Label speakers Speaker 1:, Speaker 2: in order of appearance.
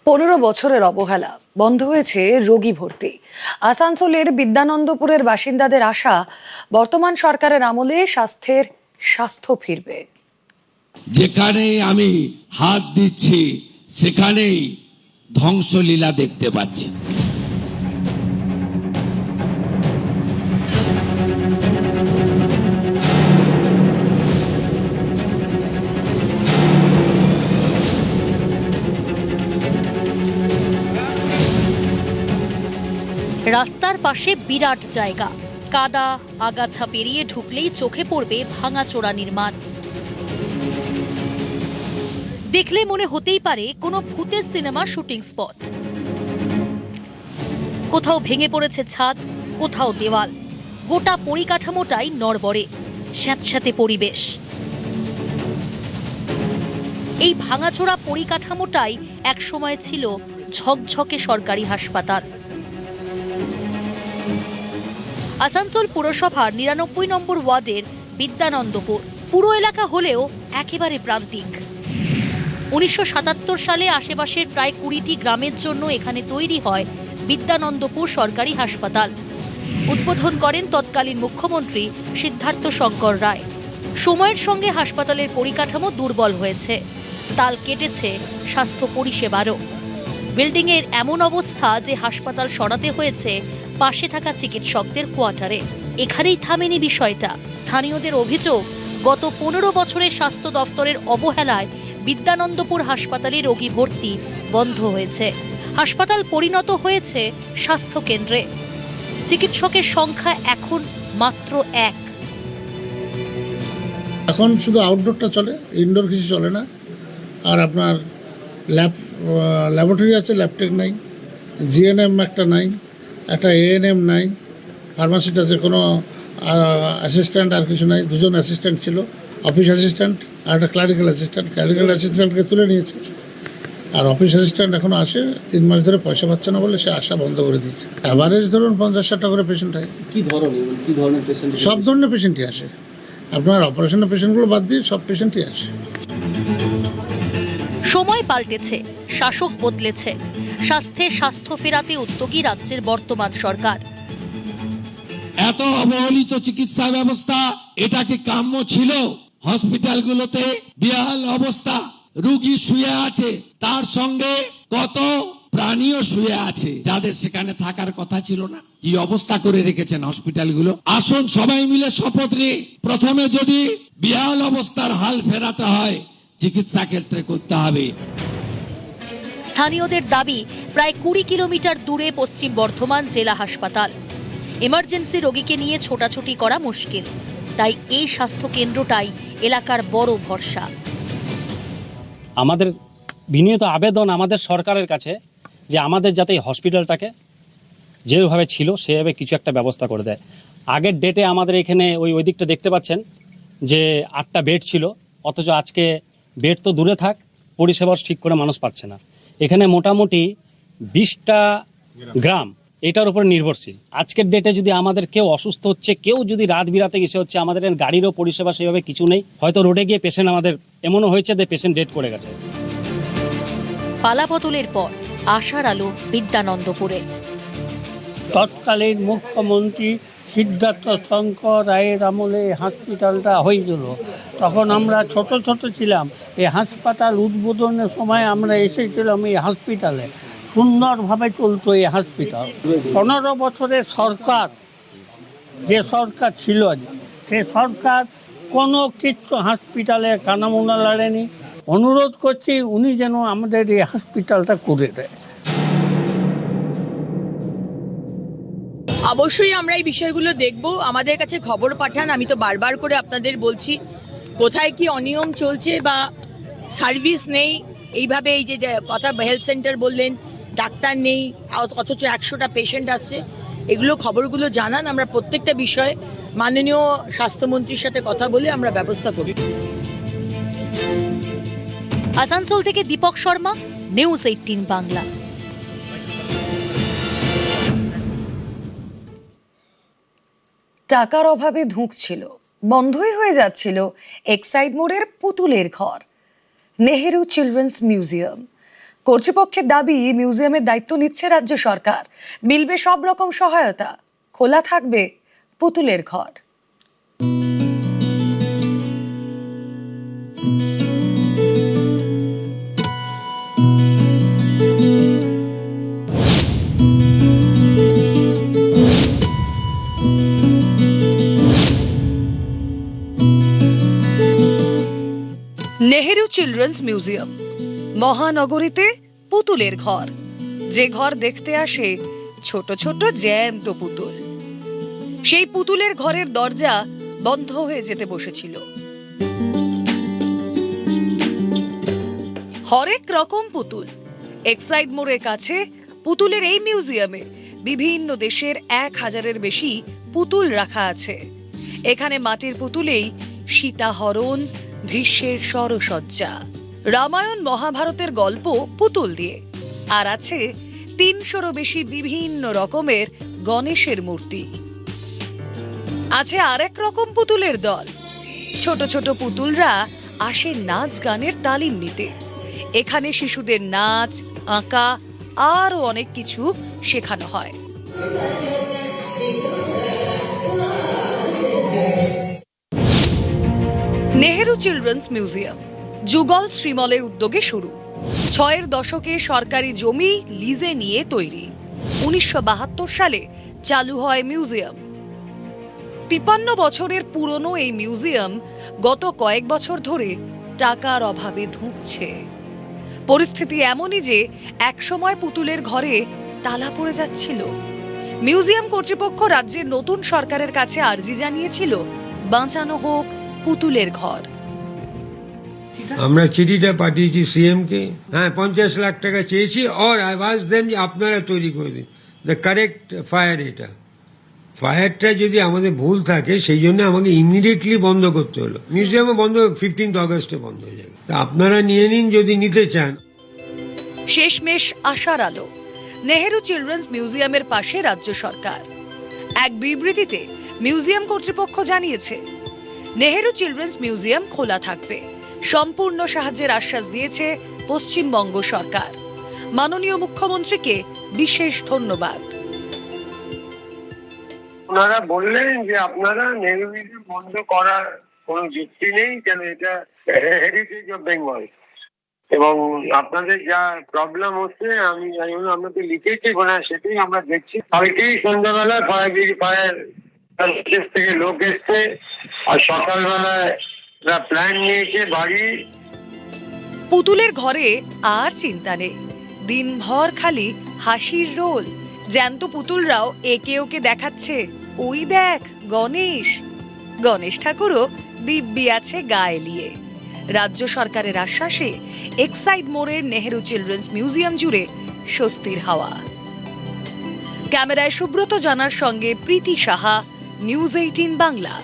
Speaker 1: 15 বছরের অবহেলা, বন্ধ হয়েছে রোগী ভর্তি। আসানসোলের বিদ্যানন্দপুরের বাসিন্দাদের আশা, বর্তমান সরকারের আমলে স্বাস্থ্য ফিরবে।
Speaker 2: যেখানেই আমি হাত দিচ্ছি সেখানেই ধ্বংসলীলা দেখতে পাচ্ছি।
Speaker 3: রাস্তার পাশে বিরাট জায়গা, কাদা আগাছা পেরিয়ে ঢুকলেই চোখে পড়বে ভাঙাচোরা নির্মাণ। দেখলে মনে হতেই পারে কোনো ভূতের সিনেমা শুটিং স্পট। কোথাও ভেঙে পড়েছে ছাদ, কোথাও দেওয়াল, গোটা পরিকাঠামোটাই নড়বড়ে, স্যাঁতস্যাঁতে পরিবেশ। এই ভাঙাচোরা পরিকাঠামোটাই একসময় ছিল ঝকঝকে সরকারি হাসপাতাল। আসানসোল পুরসভার 99 নম্বর ওয়ার্ডের বিদ্যানন্দপুর পুরো এলাকা হলেও একেবারে প্রান্তিক। 1977 সালে আশেপাশের প্রায় 20টি গ্রামের জন্য এখানে তৈরি হয় বিদ্যানন্দপুর সরকারি হাসপাতাল। উদ্বোধন করেন তৎকালীন মুখ্যমন্ত্রী সিদ্ধার্থ শঙ্কর রায়। সময়ের সঙ্গে হাসপাতালের পরিকাঠামো দুর্বল হয়েছে, তাল কেটেছে স্বাস্থ্য পরিষেবারও। বিল্ডিংয়ের এমন অবস্থা যে হাসপাতাল সরাতে হয়েছে পাশে থাকা চিকিৎসকদের কোয়ার্টারে। এখানেই থামেনি বিষয়টা। স্থানীয়দের অভিযোগ, গত 15 বছরে স্বাস্থ্য দফতরের অবহেলায় বিদ্যানন্দপুর হাসপাতালে রোগী ভর্তি বন্ধ হয়েছে। হাসপাতাল পরিণত হয়েছে স্বাস্থ্য কেন্দ্রে। চিকিৎসকের সংখ্যা এখন মাত্র 1।
Speaker 4: এখন শুধু আউটডোরটা চলে, ইনডোর কিছু চলে না। আর আপনার ল্যাবরেটরি আছে, ল্যাবটেক নাই, জিএনএম একটা নাই, একটা এএনএম নাই, ফার্মাসিটা আছে, কোনো অ্যাসিস্ট্যান্ট আর কিছু নাই। 2জন অ্যাসিস্ট্যান্ট ছিল, অফিস অ্যাসিস্ট্যান্ট আর একটা ক্লারিক্যাল অ্যাসিস্ট্যান্ট। ক্লারিক্যাল অ্যাসিস্ট্যান্টকে তুলে নিয়েছে, আর অফিস অ্যাসিস্ট্যান্ট এখনও আসে। 3 মাস ধরে পয়সা পাচ্ছে না বলে সে আশা বন্ধ করে দিয়েছে। অ্যাভারেজ ধরুন 50-60টা করে পেশেন্ট হয়।
Speaker 5: কি ধরনের পেশেন্ট?
Speaker 4: সব ধরনের পেশেন্টই আসে, আপনার অপারেশনের পেশেন্টগুলো বাদ দিয়ে সব পেশেন্টই আসে।
Speaker 3: সময় পাল্টেছে, শাসক বদলেছে, স্বাস্থ্য ফেরাতে উদ্যোগী রাজ্যের বর্তমান সরকার।
Speaker 2: এত অবহেলিত চিকিৎসা ব্যবস্থা, এটা কি কাম্য ছিল? হসপিটালগুলোতে বেহাল অবস্থা, রোগী শুয়ে আছে, তার সঙ্গে কত প্রাণীও শুয়ে আছে যাদের সেখানে থাকার কথা ছিল না। কি অবস্থা করে রেখেছেন হসপিটালগুলো। আসুন সবাই মিলে শপথ নিই, প্রথমে যদি বেহাল অবস্থার হাল ফেরাতে হয় চিকিৎসা ক্ষেত্রে করতে হবে।
Speaker 3: স্থানীয়দের দাবি, প্রায় 20 কিলোমিটার দূরে পশ্চিম বর্ধমান জেলা হাসপাতাল। এমার্জেন্সি রোগীকে নিয়ে ছোটাছুটি করা মুশকিল, তাই এই স্বাস্থ্য কেন্দ্রটাই এলাকার বড় ভরসা।
Speaker 6: আমাদের বিনীত আবেদন আমাদের সরকারের কাছে যে আমাদের যাতে এই হসপিটালটাকে যেভাবে ছিল সেভাবে কিছু একটা ব্যবস্থা করে দেয়। আগের ডেটে আমাদের এখানে ওই দিকটা দেখতে পাচ্ছেন যে 8টা বেড ছিল, অথচ আজকে বেড তো দূরে থাক, পরিষেবা ঠিক করে মানুষ পাচ্ছে না। এখানে মোটামুটি 20টা গ্রাম এটার উপর নির্ভরশীল। আজকের ডেটে যদি আমাদের কেউ অসুস্থ হচ্ছে, কেউ যদি রাত বিরাতে গেছে হচ্ছে, আমাদের গাড়িরও পরিষেবা সেভাবে কিছু নেই। হয়তো রোডে গিয়ে পেশেন্ট আমাদের এমনও হয়েছে যে পেশেন্ট ডেট করে গেছে।
Speaker 3: পালাবদলের পর আশার আলো বিদ্যানন্দপুরে।
Speaker 7: তৎকালীন মুখ্যমন্ত্রী সিদ্ধার্থ শঙ্কর রায়ের আমলে হসপিটালটা হয়েছিল। তখন আমরা ছোট ছিলাম। এই হাসপাতাল উদ্বোধনের সময় আমরা এসেছিলাম এই হসপিটালে। সুন্দরভাবে চলতো এই হসপিটাল। 15 বছরের সরকার, যে সরকার ছিল সে সরকার কোনো কিছু হসপিটালে কানামোনা লাড়েনি। অনুরোধ করছি উনি যেন আমাদের এই হসপিটালটা করে দেয়।
Speaker 8: অবশ্যই আমরা এই বিষয়গুলো দেখব, আমাদের কাছে খবর পাঠান। আমি তো বারবার করে আপনাদের বলছি, কোথায় কি অনিয়ম চলছে বা সার্ভিস নেই, এইভাবে এই যে কথা হেলথ সেন্টার বললেন, ডাক্তার নেই, অথচ 100টা পেশেন্ট আসছে, এগুলো খবরগুলো জানান। আমরা প্রত্যেকটা বিষয়ে মাননীয় স্বাস্থ্যমন্ত্রীর সাথে কথা বলে আমরা ব্যবস্থা করি।
Speaker 3: আসানসোল থেকে দীপক শর্মা, নিউজ 18 বাংলা।
Speaker 1: টাকার অভাবে ধুঁকছিল, বন্ধই হয়ে যাচ্ছিল এক্সাইড মোড়ের পুতুলের ঘর, নেহেরু চিলড্রেন্স মিউজিয়াম। কর্তৃপক্ষের দাবি, মিউজিয়ামের দায়িত্ব নিচ্ছে রাজ্য সরকার, মিলবে সব রকম সহায়তা, খোলা থাকবে পুতুলের ঘর। নেহেরু চিলড্রেন্স মিউজিয়াম, মহানগরীতে পুতুলের ঘর, যে ঘর দেখতে আসে ছোট ছোট জ্যান্ত পুতুল। সেই পুতুলের ঘরের দরজা বন্ধ হয়ে যেতে বসেছিল। হরেক রকম পুতুল। এক্সাইড মোড়ের কাছে পুতুলের এই মিউজিয়ামে বিভিন্ন দেশের 1000-এর বেশি পুতুল রাখা আছে। এখানে মাটির পুতুলেই সীতাহরণ, ভীষ্মের সরসজ্জা, রামায়ণ মহাভারতের গল্প পুতুল দিয়ে, আর আছে 300-রও বেশি বিভিন্ন রকমের গণেশের মূর্তি। আছে আরেক রকম পুতুলের দল। ছোট ছোট পুতুলরা আসে নাচ গানের তালিম নিতে। এখানে শিশুদের নাচ, আঁকা আরো অনেক কিছু শেখানো হয়। নেহেরু চিলড্রেন্স মিউজিয়াম যুগল শ্রীমলের উদ্যোগে শুরু। 6-এর দশকে সরকারি জমি লিজে নিয়ে তৈরি। 1972 সালে চালু হয় মিউজিয়াম। 53 বছরের পুরনো এই মিউজিয়াম গত কয়েক বছর ধরে টাকার অভাবে ধুঁকছে। পরিস্থিতি এমনই যে একসময় পুতুলের ঘরে তালা পড়ে যাচ্ছিল। মিউজিয়াম কর্তৃপক্ষ রাজ্যের নতুন সরকারের কাছে আর্জি জানিয়েছিল বাঁচানো হোক পুতুলের ঘর।
Speaker 9: আমরা চিঠিটা পাঠিয়েছি সিএম কে, 50 লাখ টাকা চেয়েছি, আর আওয়াজ দেন যে আপনারা তৈরি করে দিন দ্য কারেক্ট ফায়ার। এটা ফায়ারটা যদি আমাদের ভুল থাকে সেই জন্য আমাকে ইমিডিয়েটলি বন্ধ করতে হলো। মিউজিয়ামে বন্ধ 15 আগস্টে বন্ধ হয়ে যাবে। তা আপনারা নিয়ে নিন যদি নিতে চান।
Speaker 1: শেষমেশ আশার আলো। নেহেরু চিলড্রেন্স মিউজিয়ামের পাশে রাজ্য সরকার। এক বিবৃতিতে মিউজিয়াম কর্তৃপক্ষ জানিয়েছে, নেহেরু চিলড্রেন্স মিউজিয়াম খোলা থাকবে। সম্পূর্ণ সাহায্যের আশ্বাস দিয়েছে পশ্চিমবঙ্গ সরকার। মাননীয় মুখ্যমন্ত্রীকে বিশেষ ধন্যবাদ।
Speaker 10: ওনারা বললেন যে আপনারা নেহেরু মিউজিয়াম বন্ধ করার কোনো যুক্তি নেই, কেন এটা হেরিটেজ অফ বেঙ্গল, এবং আপনাদের যা প্রবলেম হচ্ছে আমি আপনাদের লিখেছি, সেটাই আমরা দেখছি। কালকেই সন্ধ্যাবেলা ফায়ার থেকে লোক এসছে, আর সকালবেলায় প্ল্যান নিয়েছে বাড়ি।
Speaker 1: পুতুলের ঘরে আর চিন্তা নেই, দিনভর খালি হাসির রোল। জ্যান্ত পুতুলরাও একে ওকে দেখাচ্ছে, ওই দেখ গণেশ। গণেশ ঠাকুরও দিব্যি আছে গায়ে লিয়ে। রাজ্য সরকারের আশ্বাসে এক্সাইড মোড়ের নেহেরু চিলড্রেন্স মিউজিয়াম জুড়ে স্বস্তির হাওয়া। ক্যামেরায় সুব্রত জানার সঙ্গে প্রীতি সাহা, নিউজ 18 বাংলা।